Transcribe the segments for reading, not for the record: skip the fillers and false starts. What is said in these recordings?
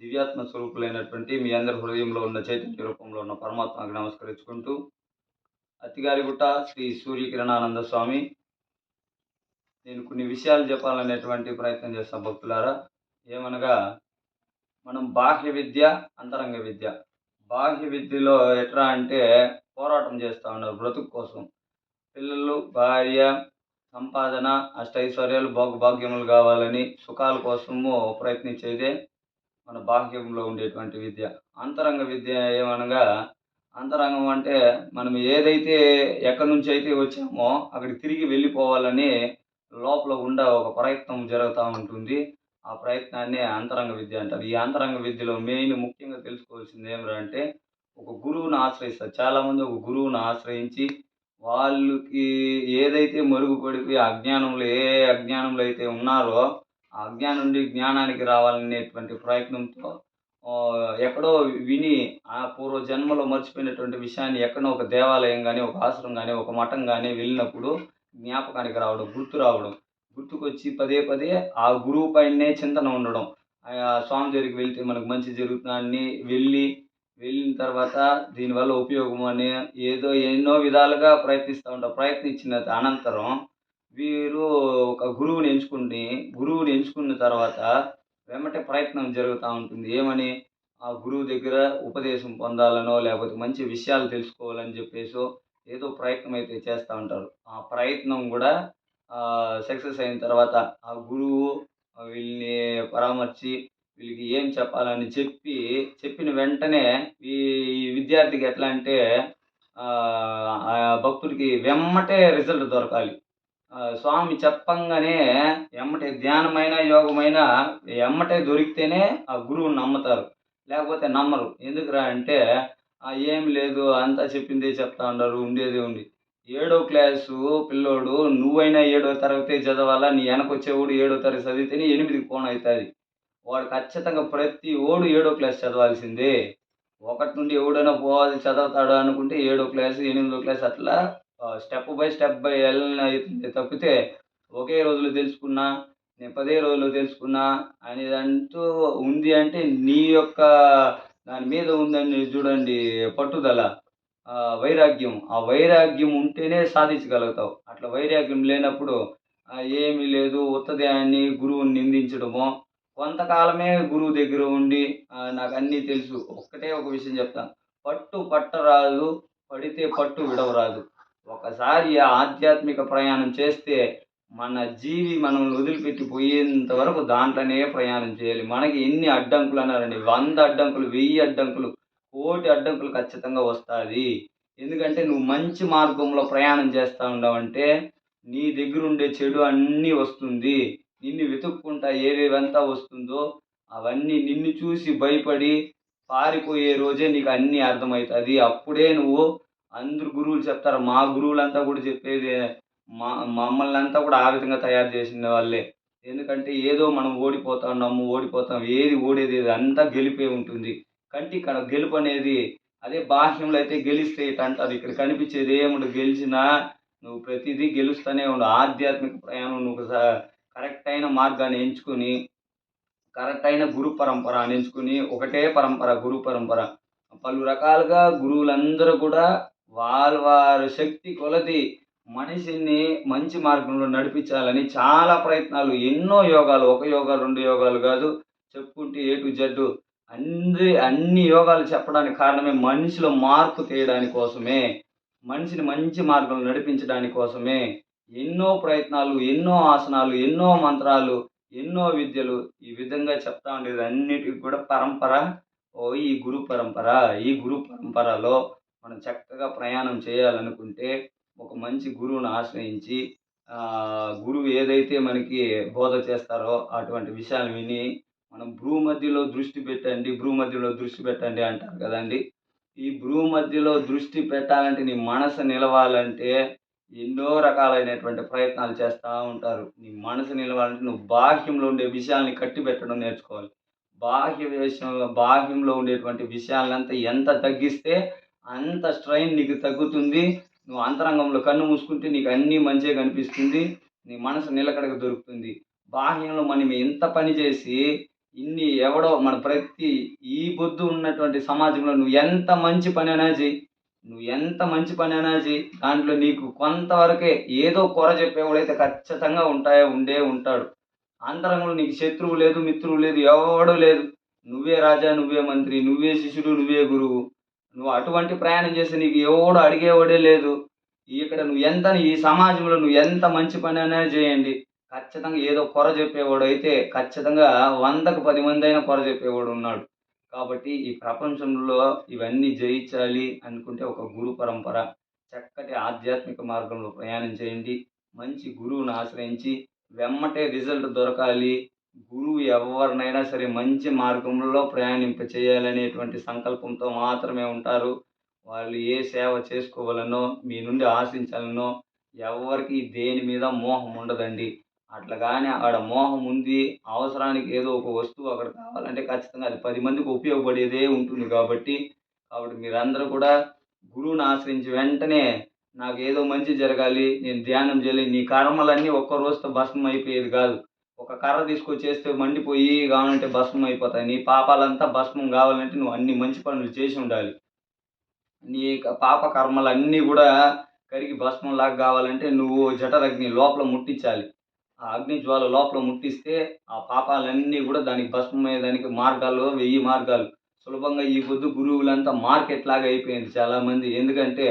దివ్యాత్మ స్వరూపులైనటువంటి మీ అందరి హృదయంలో ఉన్న చైతన్య రూపంలో ఉన్న పరమాత్మకు నమస్కరించుకుంటూ, అత్తిగారిగుట్ట శ్రీ సూర్యకిరణానంద స్వామి, నేను కొన్ని విషయాలు చెప్పాలనేటువంటి ప్రయత్నం చేస్తాను భక్తులారా. ఏమనగా, మనం బాహ్య విద్య, అంతరంగ విద్య. బాహ్య విద్యలో ఎట్లా అంటే పోరాటం చేస్తూ ఉన్నారు బ్రతుకు కోసం. పిల్లలు, భార్య, సంపాదన, అష్టైశ్వర్యాలు, భోగభాగ్యములు కావాలని సుఖాల కోసము ప్రయత్నించేదే మన బాహ్యంలో ఉండేటువంటి విద్య. అంతరంగ విద్య ఏమనగా, అంతరంగం అంటే మనం ఏదైతే ఎక్కడి నుంచి అయితే వచ్చామో అక్కడికి తిరిగి వెళ్ళిపోవాలని లోపల ఒక ప్రయత్నం జరుగుతూ ఉంటుంది. ఆ ప్రయత్నాన్ని అంతరంగ విద్య అంటారు. ఈ అంతరంగ విద్యలో ముఖ్యంగా తెలుసుకోవాల్సింది ఏమిరా అంటే, ఒక గురువుని ఆశ్రయిస్తారు. చాలామంది ఒక గురువుని ఆశ్రయించి వాళ్ళకి ఏదైతే మరుగుపడిపోయి అజ్ఞానంలో అయితే ఉన్నారో ఆ అజ్ఞానం నుండి జ్ఞానానికి రావాలనేటువంటి ప్రయత్నంతో ఎక్కడో విని ఆ పూర్వ జన్మలో మర్చిపోయినటువంటి విషయాన్ని ఎక్కడో ఒక దేవాలయం కానీ, ఒక ఆశ్రమం కానీ, ఒక మఠం కానీ వెళ్ళినప్పుడు జ్ఞాపకానికి రావడం, గుర్తు రావడం, గుర్తుకొచ్చి పదే పదే ఆ గురువు పైనే చింతన ఉండడం. స్వామి దగ్గరికి వెళ్తే మనకు మంచి జరుగుతుందని వెళ్ళిన తర్వాత దీనివల్ల ఉపయోగం అని ఏదో ఎన్నో విధాలుగా ప్రయత్నిస్తూ ఉంటారు. ప్రయత్నించిన అనంతరం వీరు ఒక గురువుని ఎంచుకున్న తర్వాత వెంబటే ప్రయత్నం జరుగుతూ ఉంటుంది. ఏమని? ఆ గురువు దగ్గర ఉపదేశం పొందాలనో, లేకపోతే మంచి విషయాలు తెలుసుకోవాలని చెప్పేసో ఏదో ప్రయత్నం అయితే చేస్తూ ఉంటారు. ఆ ప్రయత్నం కూడా సక్సెస్ అయిన తర్వాత ఆ గురువు వీళ్ళని పరామర్చి వీళ్ళకి ఏం చెప్పాలని చెప్పిన వెంటనే ఈ విద్యార్థికి ఎట్లా అంటే ఆ భక్తుడికి వెమ్మటే రిజల్ట్ దొరకాలి. స్వామి చెప్పంగానే ఎమ్మటే ధ్యానమైన, యోగమైన ఎమ్మటే దొరికితేనే ఆ గురువుని నమ్ముతారు. లేకపోతే నమ్మరు. ఎందుకురా అంటే ఏమి లేదు అంతా చెప్పిందే చెప్తా ఉన్నారు, ఉండేదే ఉంది. 7వ క్లాసు పిల్లోడు నువ్వైనా 7వ తరగతే చదవాలా, నీ వెనకొచ్చేవాడు 7వ తరగతి చదివితేనే 8కి పోనవుతుంది. వాడు ఖచ్చితంగా ప్రతి ఓడు 7వ క్లాస్ చదవాల్సిందే. 1 నుండి ఎవడైనా పోవాలి చదువుతాడు అనుకుంటే 7వ క్లాసు, 8వ క్లాస్ అట్లా స్టెప్ బై అవుతుంది తప్పితే ఒకే రోజులో తెలుసుకున్నా, నేను 10 రోజుల్లో తెలుసుకున్నా అనేదంటూ ఉంది అంటే నీ యొక్క దాని మీద ఉందని చూడండి పట్టుదల, వైరాగ్యం. ఆ వైరాగ్యం ఉంటేనే సాధించగలుగుతావు. అట్లా వైరాగ్యం లేనప్పుడు ఏమీ లేదు ఉత్తదే అని గురువుని నిందించడమో, కొంతకాలమే గురువు దగ్గర ఉండి నాకు అన్నీ తెలుసు. ఒక్కటే ఒక విషయం చెప్తాను. పట్టరాదు, పడితే పట్టు విడవరాదు. ఒకసారి ఆ ఆధ్యాత్మిక ప్రయాణం చేస్తే మన మనల్ని వదిలిపెట్టి పోయేంత వరకు దాంట్లోనే ప్రయాణం చేయాలి. మనకి ఎన్ని అడ్డంకులు అన్నారండి, 100 అడ్డంకులు, 1000 అడ్డంకులు, 1,000,000 అడ్డంకులు ఖచ్చితంగా వస్తుంది. ఎందుకంటే నువ్వు మంచి మార్గంలో ప్రయాణం చేస్తూ ఉన్నావంటే నీ దగ్గర ఉండే చెడు అన్నీ వస్తుంది. నిన్ను వెతుక్కుంటా ఏవేవంతా వస్తుందో అవన్నీ నిన్ను చూసి భయపడి పారిపోయే రోజే నీకు అన్నీ అర్థమవుతుంది. అప్పుడే నువ్వు అందరు గురువులు చెప్తారు. మా గురువులంతా కూడా చెప్పేది మమ్మల్ని అంతా కూడా ఆ విధంగా తయారు చేసిన వాళ్ళే. ఎందుకంటే ఏదో మనం ఓడిపోతాం. ఏది ఓడేది అంతా గెలిపే ఉంటుంది. కంటికి గెలుపు అనేది అదే బాహ్యంలో అయితే గెలిస్తే ఇటంటారు. ఇక్కడ కనిపించేది ఏముండదు. గెలిచినా నువ్వు ప్రతిదీ గెలుస్తూనే ఉండవు. ఆధ్యాత్మిక ప్రయాణం నువ్వు కరెక్ట్ అయిన మార్గాన్ని ఎంచుకొని, కరెక్ట్ అయిన గురు పరంపర అని ఎంచుకొని, ఒకటే పరంపర గురు పరంపర. పలు రకాలుగా గురువులందరూ కూడా వారి శక్తి కొలది మనిషిని మంచి మార్గంలో నడిపించాలని చాలా ప్రయత్నాలు, ఎన్నో యోగాలు, 1 యోగా 2 యోగాలు కాదు, చెప్పుకుంటే ఏ టు జెడ్ అన్ని యోగాలు చెప్పడానికి కారణమే మనిషిలో మార్పు తీయడానికి కోసమే, మనిషిని మంచి మార్గంలో నడిపించడానికి కోసమే ఎన్నో ప్రయత్నాలు, ఎన్నో ఆసనాలు, ఎన్నో మంత్రాలు, ఎన్నో విద్యలు ఈ విధంగా చెప్తా ఉండేది. అన్నిటికి కూడా పరంపర ఈ గురు పరంపర. ఈ గురు పరంపరలో మనం చక్కగా ప్రయాణం చేయాలనుకుంటే ఒక మంచి గురువుని ఆశ్రయించి గురువు ఏదైతే మనకి బోధ చేస్తారో అటువంటి విషయాలు విని మనం భూమధ్యలో దృష్టి పెట్టండి అంటారు కదండి. ఈ భూమధ్యలో దృష్టి పెట్టాలంటే నీ మనసు నిలవాలంటే ఎన్నో రకాలైనటువంటి ప్రయత్నాలు చేస్తూ ఉంటారు. నీ మనసు నిలవాలంటే నువ్వు బాహ్యంలో ఉండే విషయాల్ని కట్టిపెట్టడం నేర్చుకోవాలి. బాహ్యంలో ఉండేటువంటి విషయాలంతా ఎంత తగ్గిస్తే అంత స్ట్రెయిన్ నీకు తగ్గుతుంది. నువ్వు అంతరంగంలో కన్ను మూసుకుంటే నీకు అన్నీ మంచిగా కనిపిస్తుంది. నీ మనసు నిలకడగా దొరుకుతుంది. బాహ్యంలో మనం ఎంత పని చేసి ఎవడో మన ఈ పొద్దు ఉన్నటువంటి సమాజంలో నువ్వు ఎంత మంచి పనైనా చెయ్యి, దాంట్లో నీకు కొంతవరకే ఏదో కొర చెప్పేవాడైతే ఖచ్చితంగా ఉండే ఉంటాడు. అంతరంగంలో నీకు శత్రువు లేదు, మిత్రువు లేదు, ఎవడు లేదు. నువ్వే రాజా, నువ్వే మంత్రి, నువ్వే శిష్యుడు, నువ్వే గురువు. నువ్వు అటువంటి ప్రయాణం చేస్తే నీకు ఎవడు అడిగేవాడే లేదు. ఈ సమాజంలో నువ్వు ఎంత మంచి పనైనా చేయండి. ఖచ్చితంగా ఏదో కొర చెప్పేవాడైతే ఖచ్చితంగా 100కి 10 మందైనా కొర చెప్పేవాడు ఉన్నాడు. కాబట్టి ఈ ప్రపంచంలో ఇవన్నీ జయించాలి అనుకుంటే ఒక గురు పరంపర, చక్కటి ఆధ్యాత్మిక మార్గంలో ప్రయాణం చేయండి. మంచి గురువుని ఆశ్రయించి వెమ్మటే రిజల్ట్ దొరకాలి. గురువు ఎవరినైనా సరే మంచి మార్గంలో చేయాలనేటువంటి సంకల్పంతో మాత్రమే ఉంటారు. వాళ్ళు ఏ సేవ చేసుకోవాలనో, మీ నుండి ఆశించాలనో ఎవ్వరికీ దేని మీద మోహం ఉండదండి. అట్లా గాని ఆడ మోహం ఉంది, అవసరానికి ఏదో ఒక వస్తువు అక్కడ కావాలంటే ఖచ్చితంగా అది 10 మందికి ఉపయోగపడేదే ఉంటుంది కాబట్టి మీరందరూ కూడా గురువుని ఆశ్రయించి వెంటనే నాకేదో మంచి జరగాలి, నేను ధ్యానం చేయాలి. నీ కర్మలన్నీ ఒక్క రోజుతో భస్మం అయిపోయేది కాదు. ఒక కర్ర తీసుకొచ్చేస్తే మండిపోయి కావాలంటే భస్మం అయిపోతాయి. నీ పాపాలంతా భస్మం కావాలంటే నువ్వు అన్ని మంచి పనులు చేసి ఉండాలి. నీ పాప కర్మలన్నీ కూడా కరిగి భస్మంలాగా కావాలంటే నువ్వు జఠరగ్ని లోపల ముట్టించాలి. ఆ అగ్ని జ్వాల లోపల ముట్టిస్తే ఆ పాపాలన్నీ కూడా దానికి భస్మమయ్యేదానికి మార్గాలు 1000 మార్గాలు. సులభంగా ఈ పొద్దు గురువులంతా మార్కెట్ లాగా అయిపోయింది చాలామంది. ఎందుకంటే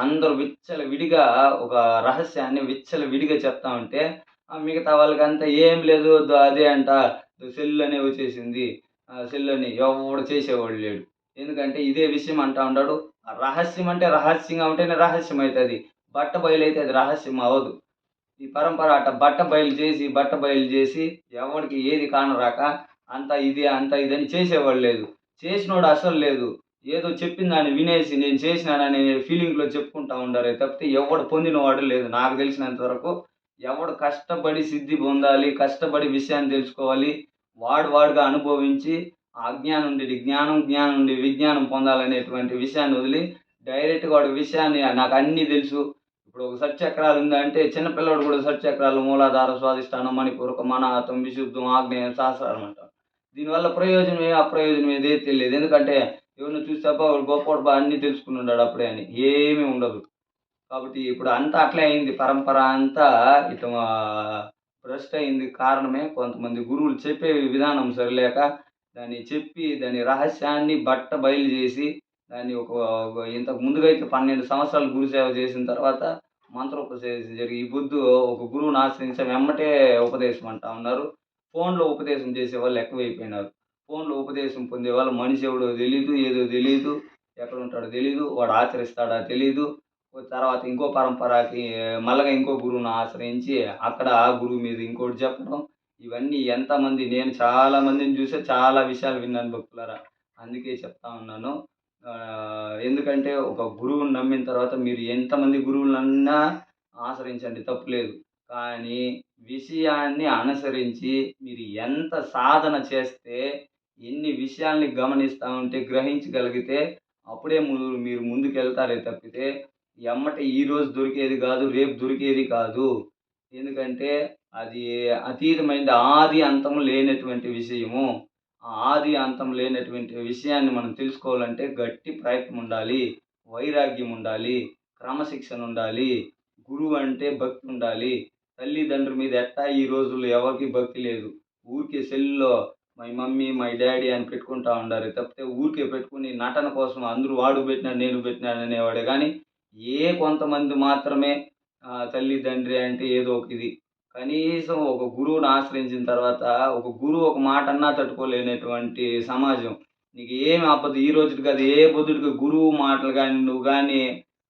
అందరూ విచ్చలవిడిగా ఒక రహస్యాన్ని విచ్చలవిడిగా చెప్తా ఉంటే మిగతా వాళ్ళకంతా ఏం లేదు అదే అంట సెల్ అనే వచ్చేసింది. సెల్ అని ఎవడు చేసేవాడు లేడు. ఎందుకంటే ఇదే విషయం అంటా ఉన్నాడు. రహస్యం అంటే రహస్యంగా ఉంటేనే రహస్యం అవుతుంది. బట్ట బయలైతే అది రహస్యం అవ్వదు. ఈ పరంపర అట్ట బట్ట బయలు చేసి ఎవడికి ఏది కానరాక అంత ఇదని చేసేవాడు లేదు. చేసినోడు అసలు లేదు. ఏదో చెప్పిన దాన్ని వినేసి నేను చేసినాననే ఫీలింగ్లో చెప్పుకుంటా ఉండారే తప్పితే ఎవడు పొందినవాడు లేదు. నాకు తెలిసినంత వరకు ఎవడు కష్టపడి సిద్ధి పొందాలి, కష్టపడి విషయాన్ని తెలుసుకోవాలి, వాడుగా అనుభవించి అజ్ఞానం నుండి జ్ఞానం, జ్ఞానం నుండి విజ్ఞానం పొందాలనేటువంటి విషయాన్ని వదిలి డైరెక్ట్గా వాడి విషయాన్ని నాకు అన్నీ తెలుసు. ఇప్పుడు ఒక షట్చక్రాలు ఉందంటే చిన్నపిల్లడు కూడా షట్చక్రాలు మూలాధార, స్వాధిష్టానం, మణిపూరకం, అనాహతం, విశుద్ధం, ఆగ్నేయం, సహస్రారం అంటారు. దీనివల్ల ప్రయోజనం అప్రయోజనం ఏదే తెలియదు. ఎందుకంటే ఎవరిని చూస్తే వాడు గొప్పవాడు అన్నీ తెలుసుకుని ఉన్నాడు అప్పుడే అని ఏమీ ఉండదు. కాబట్టి ఇప్పుడు అంతా అట్లే అయింది. పరంపర అంతా ఇటు భ్రష్ట్ అయింది. కారణమే కొంతమంది గురువులు చెప్పే విధానం సరిలేక దాని రహస్యాన్ని బట్ట బయలు చేసి దాన్ని ఇంతకు ముందుగా అయితే 12 సంవత్సరాలు గురు సేవ చేసిన తర్వాత మంత్రోపదేశం జరిగి ఈ పొద్దు ఒక గురువుని ఆశ్రయించి వెమ్మటే ఉపదేశం అంటా ఉన్నారు. ఫోన్లో ఉపదేశం చేసే వాళ్ళు ఎక్కువైపోయినారు. ఫోన్లో ఉపదేశం పొందే వాళ్ళు మనిషి ఎవడో తెలీదు, ఏదో తెలీదు, ఎక్కడ ఉంటాడో తెలీదు, వాడు ఆచరిస్తాడా తెలీదు. తర్వాత ఇంకో పరంపరకి మళ్ళగా ఇంకో గురువుని ఆశ్రయించి అక్కడ ఆ గురువు మీద ఇంకోటి చెప్పడం. ఇవన్నీ ఎంతమంది నేను చాలా మందిని చూసే చాలా విషయాలు విన్నాను భక్తులారా. అందుకే చెప్తా ఉన్నాను. ఎందుకంటే ఒక గురువుని నమ్మిన తర్వాత మీరు ఎంతమంది గురువులన్నా ఆశ్రయించండి, తప్పులేదు. కానీ విషయాన్ని అనుసరించి మీరు ఎంత సాధన చేస్తే, ఎన్ని విషయాల్ని గమనిస్తూ ఉంటే గ్రహించగలిగితే అప్పుడే మీరు ముందుకెళ్తారే తప్పితే ఎమ్మటే ఈరోజు దొరికేది కాదు, రేపు దొరికేది కాదు. ఎందుకంటే అది అతీతమైనది, ఆది అంతము లేనటువంటి విషయము. ఆ ఆది అంతం లేనటువంటి విషయాన్ని మనం తెలుసుకోవాలంటే గట్టి ప్రయత్నం ఉండాలి, వైరాగ్యం ఉండాలి, క్రమశిక్షణ ఉండాలి, గురువు అంటే భక్తి ఉండాలి. తల్లిదండ్రుల మీద ఈ రోజుల్లో ఎవరికి భక్తి లేదు. ఊరికే సెల్లో మై మమ్మీ, మై డాడీ అని పెట్టుకుంటా ఉండారు తప్పితే ఊరికే పెట్టుకుని నటన కోసం అందరూ వాడు పెట్టినాడు నేను పెట్టినాడు అనేవాడే కానీ కొంతమంది మాత్రమే తల్లి తండ్రి అంటే ఏదో ఒక ఇది. కనీసం ఒక గురువుని ఆశ్రయించిన తర్వాత ఒక గురువు ఒక మాట అన్నా తట్టుకోలేనటువంటి సమాజం. నీకు ఏమి ఆపదు ఈ రోజుకి కాదు ఏ పొద్దుటికి గురువు మాటలు కానీ నువ్వు కానీ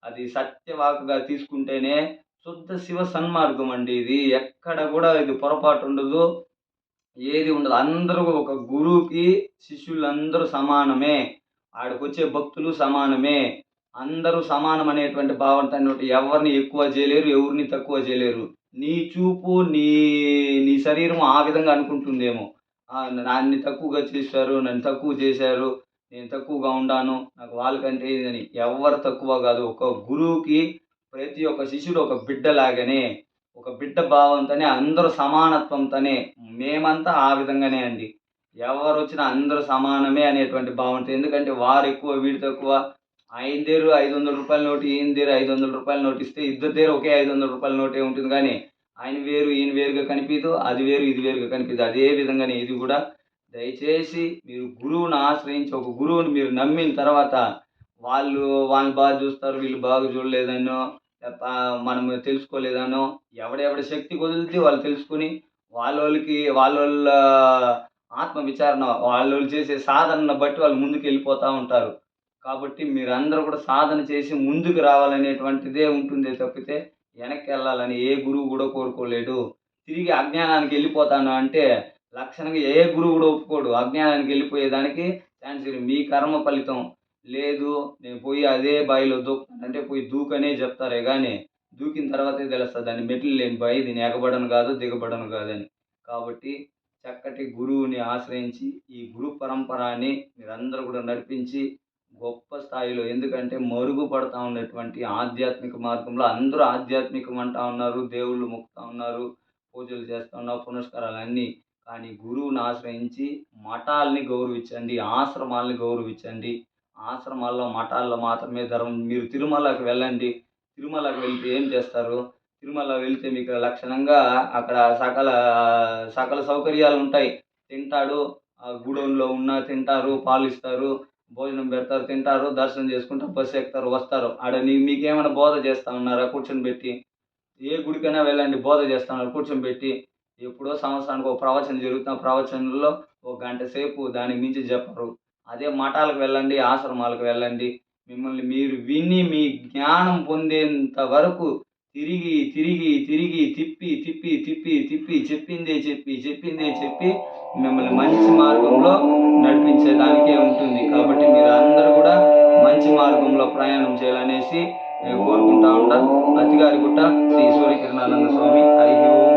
అది సత్యవాకుగా తీసుకుంటేనే శుద్ధ శివ సన్మార్గం అండి ఇది. ఎక్కడ కూడా ఇది పొరపాటు ఉండదు, ఏది ఉండదు. అందరూ ఒక గురువుకి శిష్యులందరూ సమానమే, ఆడికొచ్చే భక్తులు సమానమే. అందరూ సమానం అనేటువంటి భావనతో ఎవరిని ఎక్కువ చేయలేరు, ఎవరిని తక్కువ చేయలేరు. నీ చూపు నీ శరీరం ఆ విధంగా అనుకుంటుందేమో, నన్ను తక్కువగా చేశారు, నన్ను తక్కువ చేశారు, నేను తక్కువగా ఉండాను, నాకు వాళ్ళకంటే ఇదని. ఎవరు తక్కువ కాదు. ఒక గురువుకి ప్రతి ఒక్క శిష్యుడు ఒక బిడ్డలాగానే, ఒక బిడ్డ భావంతోనే అందరూ సమానత్వంతోనే మేమంతా ఆ విధంగానే అండి. ఎవరొచ్చినా అందరూ సమానమే అనేటువంటి భావనతో. ఎందుకంటే వారెక్కువ, వీడు తక్కువ. ఆయన దగ్గర రూ. 500 నోటు, ఈయన దగ్గర రూ. 500 నోటు ఇస్తే ఇద్దరి దగ్గర ఒకే రూ. 500 నోటే ఉంటుంది గానీ, ఆయన వేరు, ఈయన వేరుగా కనిపీదు. అది వేరు, ఇది వేరుగా కనిపీదు. అదే విధంగానే ఇది గూడా. దయచేసి మీరు గురువుని ఆశ్రయించి, ఒక గురువుని మీరు నమ్మిన తర్వాత వాళ్ళని బాగా చూస్తారు, వీళ్ళు బాగా చూడలేదనో, మనం తెలుసుకోలేదనో, ఎవడెవడి శక్తి కొద్దీ వాళ్ళు తెలుసుకొని, వాళ్ళోళ్ళ ఆత్మ విచారణ, వాళ్ళోళ్ళు చేసే సాధనను బట్టి వాళ్ళు ముందుకెళ్ళిపోతా ఉంటారు. కాబట్టి మీరందరూ కూడా సాధన చేసి ముందుకు రావాలనేటువంటిదే ఉంటుందే తప్పితే, వెనక్కెళ్ళాలని ఏ గురువు గూడా కోరుకోలేడు. తిరిగి అజ్ఞానానికి ఎళ్ళిపోతాను అంటే, లక్షణంగా ఏ గురువు గూడా ఒప్పుకోడు. అజ్ఞానానికి ఎళ్ళిపోయేదానికి ఛాన్స్ లేదు. మీ కర్మ ఫలితం. లేదు, నేను పోయి అదే బావిలో దూకుతానంటే పోయి దూకనే చెప్తారే గానీ, దూకిన తర్వాతే తెలుస్తది దాన్ని మెట్లు లేని బావి, దీన్ని ఎగబడను గాదు, దిగబడను గాదని. కాబట్టి చక్కటి గురువుని ఆశ్రయించి, ఈ గురు పరంపరాని మీరందరూ కూడా నడిపించి, గొప్ప స్థాయిలో, ఎందుకంటే మరుగుపడతా ఉన్నటువంటి ఆధ్యాత్మిక మార్గంలో అందరూ ఆధ్యాత్మికం అంటా ఉన్నారు. దేవుళ్ళు మొక్కుతా ఉన్నారు. పూజలు చేస్తా ఉన్నారు. పునస్కారాలన్నీ. కానీ గురువుని ఆశ్రయించి మఠాల్ని గౌరవించండి. ఆశ్రమాల్ని గౌరవించండి. ఆశ్రమాల్లో, మఠాల్లో మాత్రమే ధర్మం. మీరు తిరుమలకి వెళ్ళండి. తిరుమలకి వెళ్తే ఏం చేస్తారు? తిరుమల వెళ్తే మీకు లక్షణంగా అక్కడ సకల సౌకర్యాలుంటాయి. తింటాడు, గూడెంలో ఉన్నా తింటారు, పాలిస్తారు, భోజనం పెడతారు, తింటారు, దర్శనం చేసుకుంటారు, బస్సు ఎక్కుతారు, వస్తారు. ఆడ మీకేమైనా బోధ చేస్తా ఉన్నారా కూర్చొనిబెట్టి? ఏ గుడికైనా వెళ్ళండి, బోధ చేస్తా ఉన్నారు కూర్చొనిబెట్టి. ఎప్పుడో సంవత్సరానికి ఒక ప్రవచనం జరుగుతుంది. ఆ ప్రవచనంలో ఒక గంట సేపు, దానికి మించి చెప్పరు. అదే మఠాలకు వెళ్ళండి, ఆశ్రమాలకు వెళ్ళండి. మిమ్మల్ని మీరు విని మీ జ్ఞానం పొందేంత వరకు తిరిగి, తిరిగి, తిరిగి, తిప్పి, తిప్పి, తిప్పి, తిప్పి, చెప్పిందే చెప్పి మిమ్మల్ని మంచి మార్గంలో నడిపించేదానికే ఉంటుంది. కాబట్టి మీరందరూ కూడా మంచి మార్గంలో ప్రయాణం చేయాలనేసి నేను కోరుకుంటా ఉంటాను. అతిగారిగుట్ట శ్రీ సూర్యకిరణానంద స్వామి. హరి ఓం.